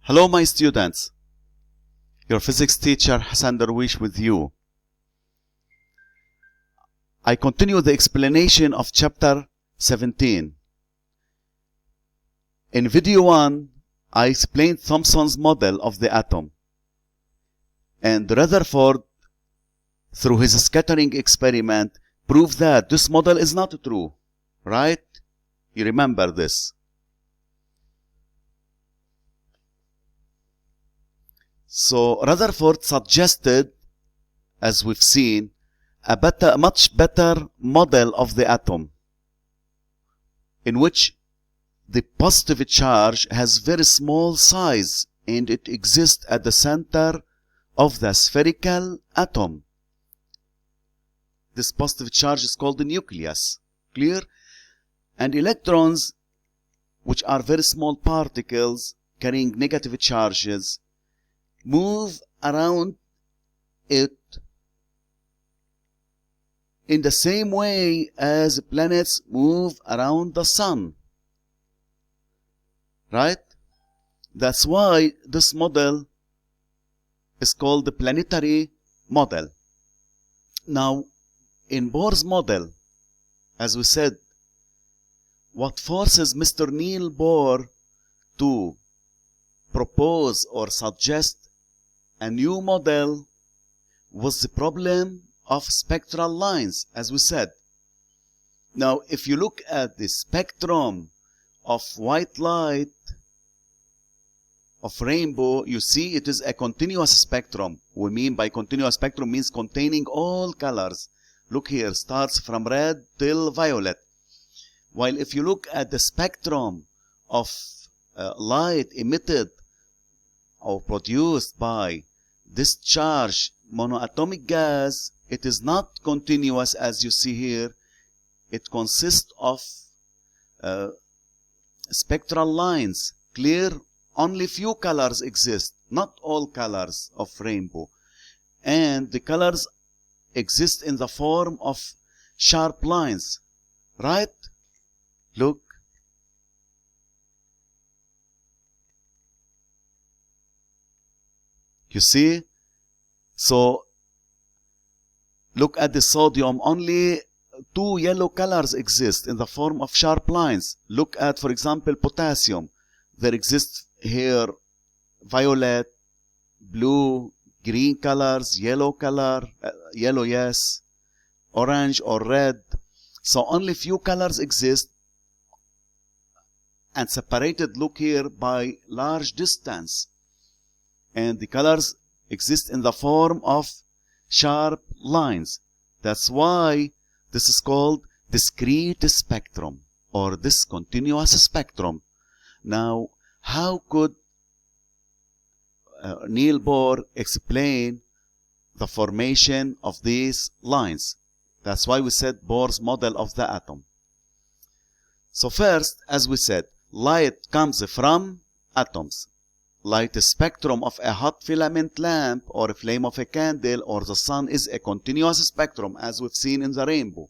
Hello my students, your physics teacher Hassan Darwish with you. I continue the explanation of chapter 17. In video 1, I explained Thomson's model of the atom. And Rutherford, through his scattering experiment, proved that this model is not true. Right? You remember this. So Rutherford suggested, as we've seen, a much better model of the atom, in which the positive charge has very small size and it exists at the center of the spherical atom. This positive charge is called the nucleus. Clear? And electrons, which are very small particles carrying negative charges, move around it in the same way as planets move around the sun. Right? That's why this model is called the planetary model. Now, in Bohr's model, as we said, what forces Mr. Niels Bohr to propose or suggest a new model was the problem of spectral lines, as we said. Now, if you look at the spectrum of white light of rainbow, you see it is a continuous spectrum. We mean by continuous spectrum means containing all colors. Look here, starts from red till violet. While if you look at the spectrum of light emitted or produced by discharged monoatomic gas, it is not continuous as you see here. It consists of spectral lines. Clear? Only few colors exist, not all colors of rainbow. And the colors exist in the form of sharp lines. Right? Look. You see? So, look at the sodium. Only two yellow colors exist in the form of sharp lines. Look at, for example, potassium. There exists here violet, blue, green colors, yellow color, yellow, yes, orange or red. So only few colors exist and separated, look here, by large distance. And the colors exist in the form of sharp lines. That's why this is called discrete spectrum or discontinuous spectrum. Now, how could Niels Bohr explain the formation of these lines? That's why we said Bohr's model of the atom. So first, as we said, light comes from atoms. Light spectrum of a hot filament lamp or a flame of a candle or the sun is a continuous spectrum, as we've seen in the rainbow.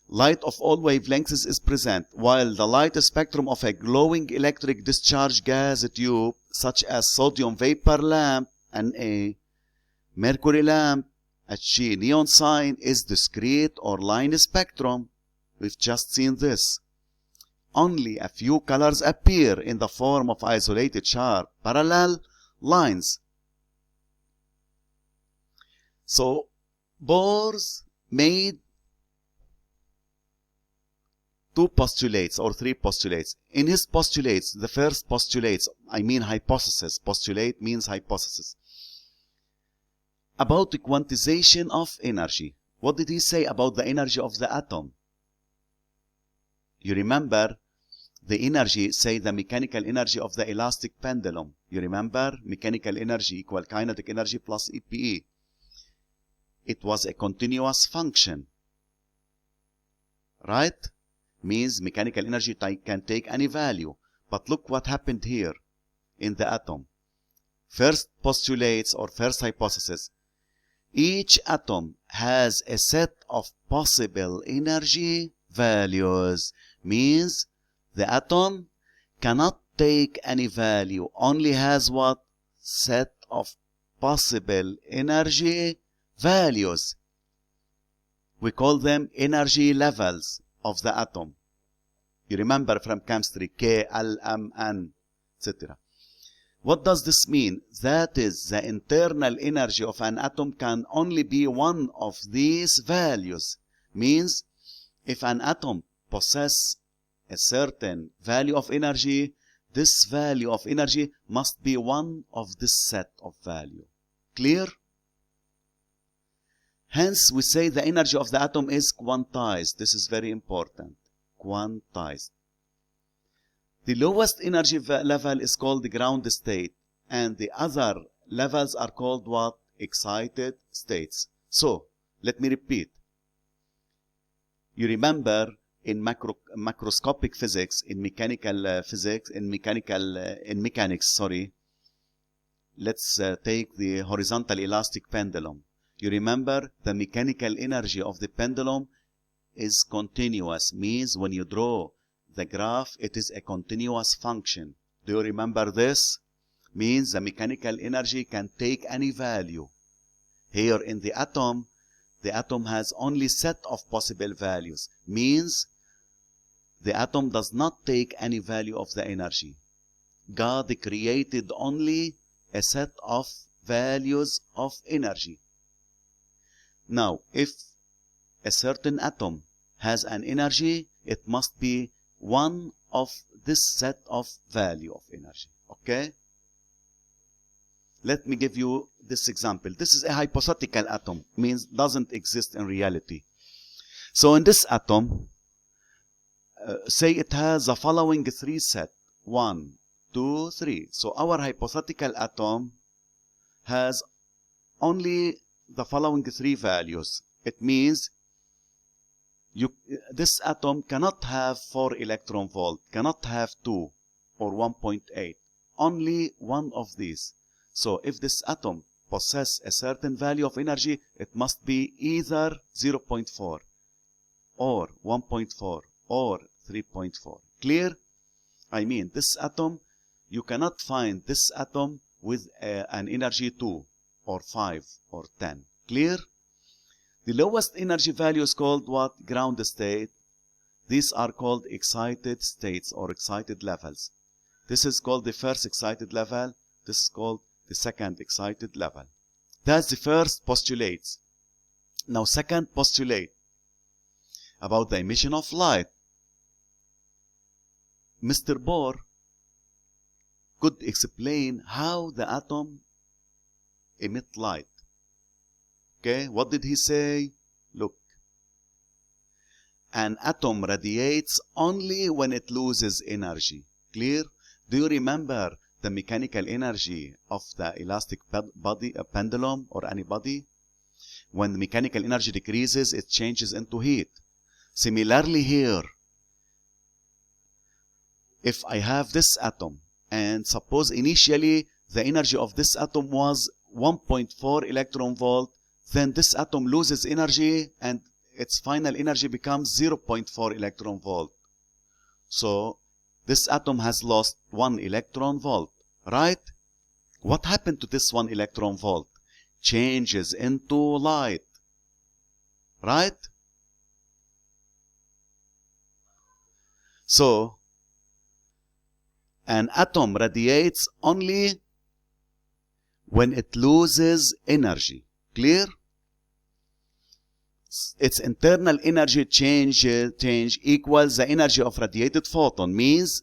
Light of all wavelengths is present, while the light spectrum of a glowing electric discharge gas tube, such as sodium vapor lamp and a mercury lamp, H neon sign, is discrete or line spectrum. We've just seen this. Only a few colors appear in the form of isolated sharp parallel lines. So, Bohr's made two postulates or three postulates. In his postulates, the first postulates, I mean hypothesis. Postulate means hypothesis. About the quantization of energy. What did he say about the energy of the atom? You remember the energy, say the mechanical energy of the elastic pendulum. You remember mechanical energy equal kinetic energy plus EPE. It was a continuous function. Right? Means mechanical energy can take any value. But look what happened here in the atom. First postulates or first hypothesis. Each atom has a set of possible energy values. Means the atom cannot take any value, only has what? Set of possible energy values. We call them energy levels of the atom. You remember from chemistry, K, L, M, N, etc. What does this mean? That is, the internal energy of an atom can only be one of these values. Means, if an atom possesses a certain value of energy, this value of energy must be one of this set of value. Clear? Hence, we say the energy of the atom is quantized. This is very important. Quantized. The lowest energy level is called the ground state, and the other levels are called what? Excited states. So, let me repeat. You remember in macroscopic physics, in mechanical physics, in mechanics, sorry. Let's take the horizontal elastic pendulum. You remember the mechanical energy of the pendulum is continuous. Means when you draw the graph, it is a continuous function. Do you remember this? Means the mechanical energy can take any value. Here in the atom has only set of possible values. Means the atom does not take any value of the energy. God created only a set of values of energy. Now, if a certain atom has an energy, it must be one of this set of value of energy. Okay? Let me give you this example. This is a hypothetical atom, means doesn't exist in reality. So in this atom, say it has the following three sets. 1, 2, 3. So our hypothetical atom has only the following three values. It means this atom cannot have 4 electron volt, cannot have 2 or 1.8. Only one of these. So if this atom possesses a certain value of energy, it must be either 0.4 or 1.4 or 3.4. Clear? I mean, this atom, you cannot find this atom with an energy 2 or 5 or 10. Clear? The lowest energy value is called what? Ground state. These are called excited states or excited levels. This is called the first excited level. This is called the second excited level. That's the first postulate. Now, second postulate about the emission of light. Mr. Bohr could explain how the atom emits light. Okay, what did he say? Look, an atom radiates only when it loses energy. Clear? Do you remember the mechanical energy of the elastic body, a pendulum or any body? When the mechanical energy decreases, it changes into heat. Similarly here, if I have this atom, and suppose initially the energy of this atom was 1.4 electron volt, then this atom loses energy and its final energy becomes 0.4 electron volt. So this atom has lost 1 electron volt, right? What happened to this 1 electron volt? Changes into light, right? So an atom radiates only when it loses energy. Clear? Its internal energy change equals the energy of radiated photon. Means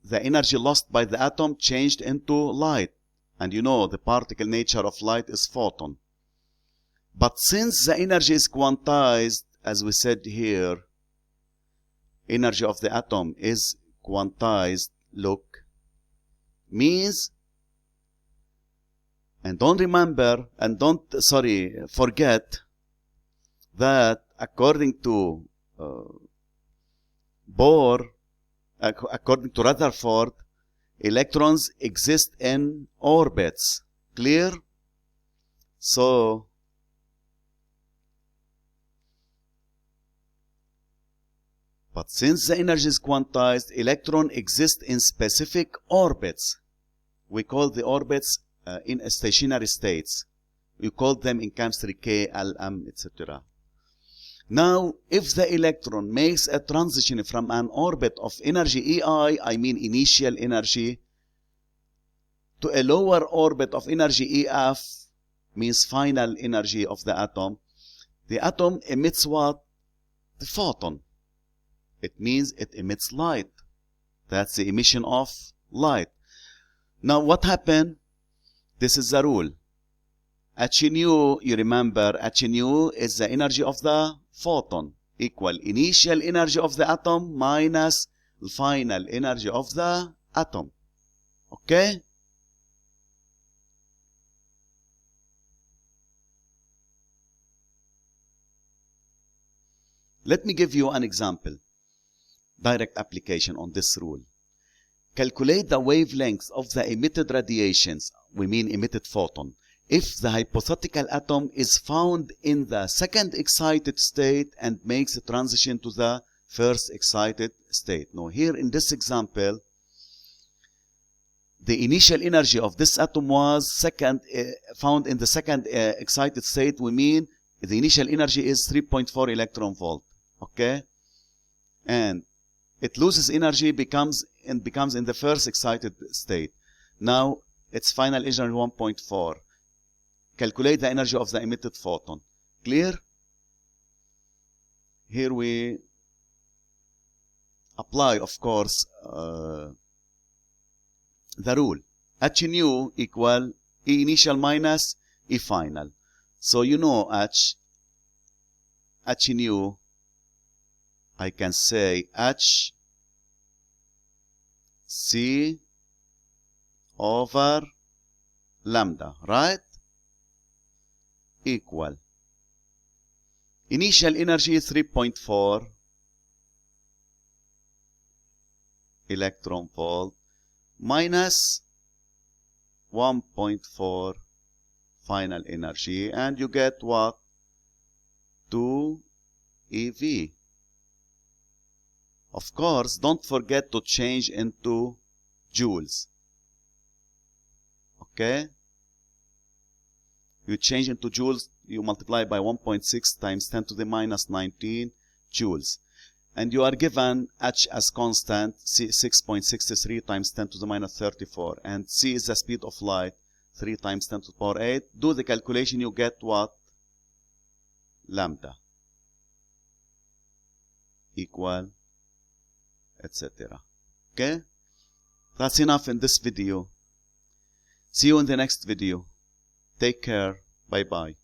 the energy lost by the atom changed into light. And you know the particle nature of light is photon. But since the energy is quantized, as we said here, energy of the atom is quantized. Look, means, and forget that according to Bohr, according to Rutherford, electrons exist in orbits. Clear? So But since the energy is quantized, electron exists in specific orbits. We call the orbits in stationary states. We call them in chemistry K, L, M, etc. Now, if the electron makes a transition from an orbit of energy EI, I mean initial energy, to a lower orbit of energy EF, means final energy of the atom emits what? The photon. It means it emits light. That's the emission of light. Now what happened? This is the rule. H nu, you remember, H nu is the energy of the photon, equal initial energy of the atom minus final energy of the atom. Okay? Let me give you an example. Direct application on this rule. Calculate the wavelengths of the emitted radiations, we mean emitted photon, if the hypothetical atom is found in the second excited state and makes a transition to the first excited state. Now here in this example, the initial energy of this atom was found in the second excited state. We mean the initial energy is 3.4 electron volt. Okay? And it loses energy, becomes in the first excited state. Now its final energy 1.4. Calculate the energy of the emitted photon. Clear? Here we apply, of course, the rule. H nu equal E initial minus E final. So you know H nu, I can say H C over lambda, right? Equal initial energy 3.4 electron volt minus 1.4 final energy, and you get what? 2 eV. Of course, don't forget to change into joules. Okay? You change into joules, you multiply by 1.6 times 10 to the minus 19 joules. And you are given H as constant, 6.63 times 10 to the minus 34. And C is the speed of light, 3 times 10 to the power 8. Do the calculation, you get what? Lambda equal, etc. Okay? That's enough in this video. See you in the next video. Take care. Bye-bye.